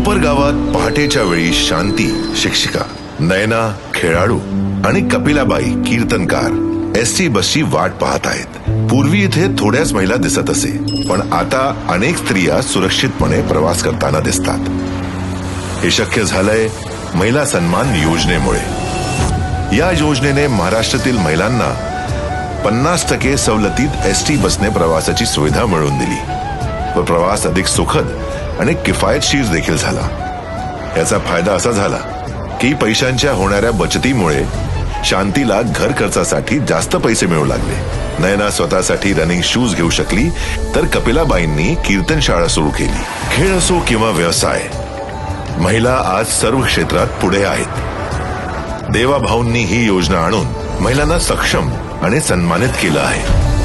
कोपरगावात पहाटेच्या वेळी शांती शिक्षिका, नयना खेळाडू आणि कपिलाबाई कीर्तनकार एसटी बसची वाट पाहत आहेत. पूर्वी इथे थोड्याच महिला दिसत असे, पण आता अनेक स्त्रिया सुरक्षितपणे प्रवास करताना दिसतात. हे शक्य झालंय महिला सन्मान योजनेमुळे. या योजनेने महाराष्ट्रातील महिलांना 50% सवलतीत एसटी बसने प्रवासाची सुविधा मिळवून दिली व प्रवास अधिक सुखद आणि किफायतशीर देखील झाला. याचा फायदा असा झाला की पैशांच्या होणाऱ्या बचतीमुळे शांतीला घर खर्चासाठी जास्त पैसे मिळू लागले. नयना स्वतःसाठी रनिंग शूज घेऊ शकली, तर कपिलाबाईंनी कीर्तनशाळा सुरू केली. खेळ असो किंवा व्यवसाय, महिला आज सर्व क्षेत्रात पुढे आहेत. देवाभाऊंनी ही योजना आणून महिलांना सक्षम आणि सन्मानित केलं आहे.